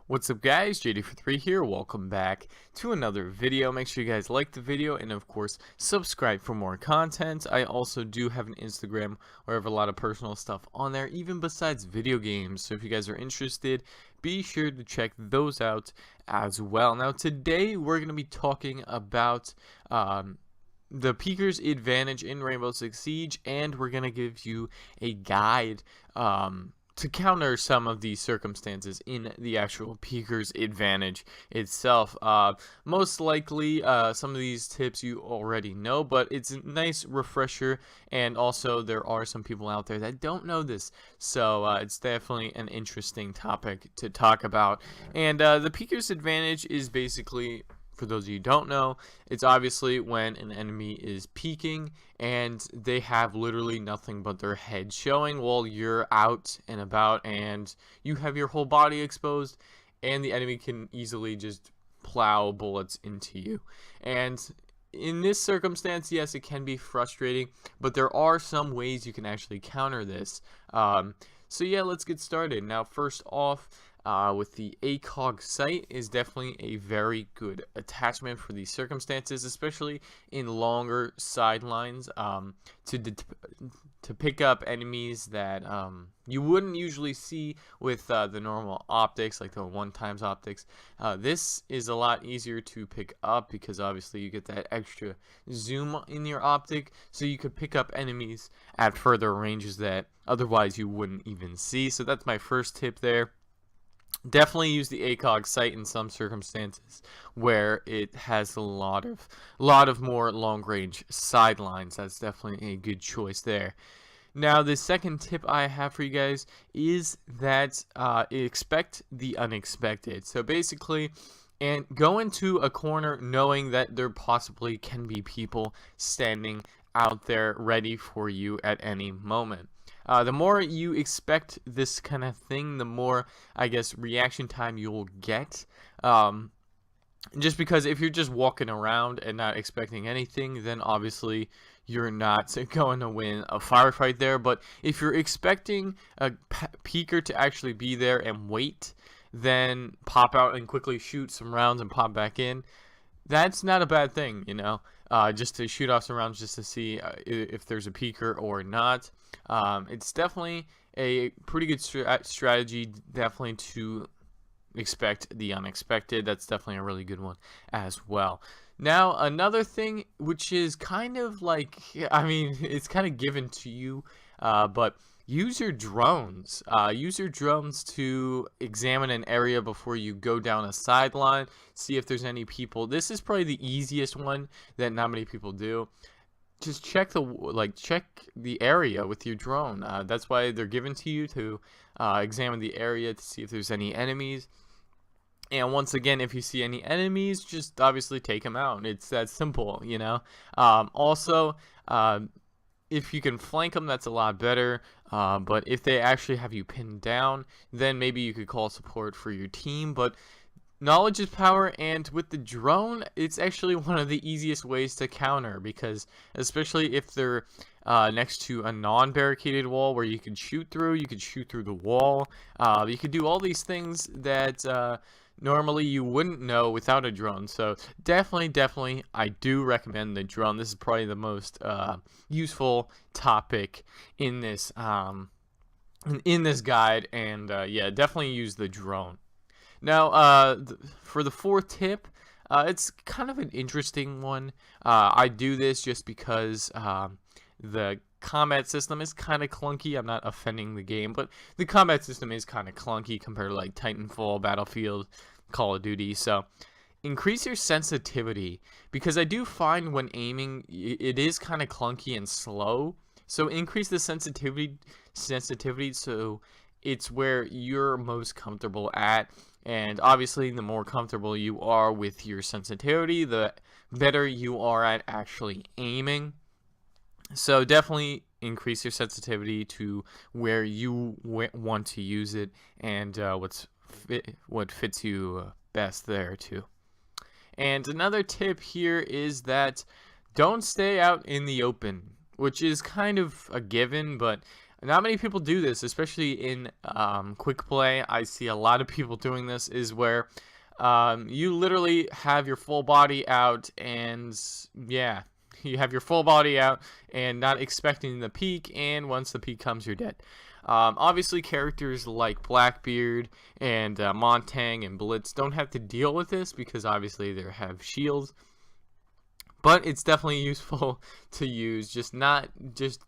What's up guys, JD43 here, welcome back to another video. Make sure you guys like the video and of course subscribe for more content. I also do have an Instagram where I have a lot of personal stuff on there, even besides video games. So if you guys are interested, be sure to check those out as well. Now today we're going to be talking about the Peeker's advantage in Rainbow Six Siege, and we're going to give you a guide to counter some of these circumstances in the actual Peeker's advantage itself. Most likely, some of these tips you already know, but it's a nice refresher, and also there are some people out there that don't know this, so it's definitely an interesting topic to talk about. And the Peeker's advantage is basically, for those of you who don't know, it's obviously when an enemy is peeking and they have literally nothing but their head showing while you're out and about and you have your whole body exposed, and the enemy can easily just plow bullets into you. And in this circumstance, yes, it can be frustrating, but there are some ways you can actually counter this. So yeah, let's get started. Now, first off, with the ACOG sight is definitely a very good attachment for these circumstances, especially in longer sidelines, to pick up enemies that you wouldn't usually see with the normal optics, like the 1x optics. This is a lot easier to pick up because obviously you get that extra zoom in your optic, so you could pick up enemies at further ranges that otherwise you wouldn't even see. So that's my first tip there. Definitely use the ACOG sight in some circumstances where it has a lot of more long-range sidelines. That's definitely a good choice there. Now, the second tip I have for you guys is that expect the unexpected. So basically, and go into a corner knowing that there possibly can be people standing out there ready for you at any moment. The more you expect this kind of thing, the more, I guess, reaction time you'll get. Just because if you're just walking around and not expecting anything, then obviously you're not going to win a firefight there. But if you're expecting a peeker to actually be there and wait, then pop out and quickly shoot some rounds and pop back in. That's not a bad thing, you know, just to shoot off some rounds just to see if there's a peeker or not. It's definitely a pretty good strategy, definitely to expect the unexpected. That's definitely a really good one as well. Now, another thing, which is kind of like, I mean, it's kind of given to you, but use your drones. Use your drones to examine an area before you go down a sideline. See if there's any people. This is probably the easiest one that not many people do. Just check the area with your drone. That's why they're given to you, to examine the area to see if there's any enemies. And once again, if you see any enemies, just obviously take them out. It's that simple, you know. Also, if you can flank them, that's a lot better. But if they actually have you pinned down, then maybe you could call support for your team. But knowledge is power, and with the drone, it's actually one of the easiest ways to counter, because especially if they're next to a non-barricaded wall where you can shoot through the wall. You could do all these things that normally you wouldn't know without a drone. So definitely I do recommend the drone. This is probably the most useful topic in this guide, and yeah, definitely use the drone. Now, for the fourth tip, it's kind of an interesting one. I do this just because the combat system is kind of clunky. I'm not offending the game, but the combat system is kind of clunky compared to like Titanfall, Battlefield, Call of Duty. So increase your sensitivity, because I do find when aiming it is kind of clunky and slow. So increase the sensitivity so it's where you're most comfortable at. And obviously, the more comfortable you are with your sensitivity, the better you are at actually aiming. So definitely increase your sensitivity to where you want to use it, and what fits you best there too. And another tip here is that don't stay out in the open, which is kind of a given, but not many people do this, especially in quick play. I see a lot of people doing this, is where you literally have your full body out, and yeah, you have your full body out and not expecting the peek, and once the peek comes, you're dead. Obviously, characters like Blackbeard and Montang and Blitz don't have to deal with this because obviously they have shields. But it's definitely useful to use. Just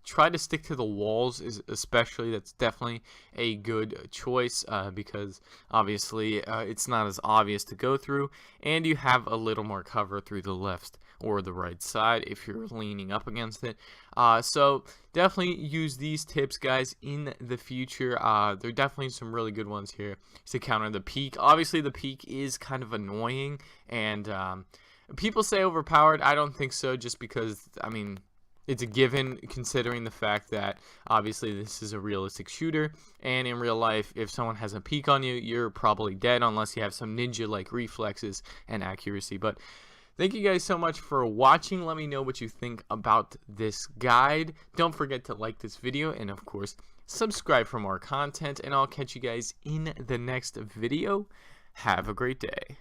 try to stick to the walls, especially. That's definitely a good choice because obviously it's not as obvious to go through, and you have a little more cover through the left or the right side if you're leaning up against it. So definitely use these tips, guys, in the future. There are definitely some really good ones here to counter the peek. Obviously, the peek is kind of annoying, and people say overpowered. I don't think so, just because, I mean, it's a given considering the fact that obviously this is a realistic shooter, and in real life, if someone has a peek on you, you're probably dead unless you have some ninja-like reflexes and accuracy. But thank you guys so much for watching. Let me know what you think about this guide. Don't forget to like this video, and of course, subscribe for more content, and I'll catch you guys in the next video. Have a great day.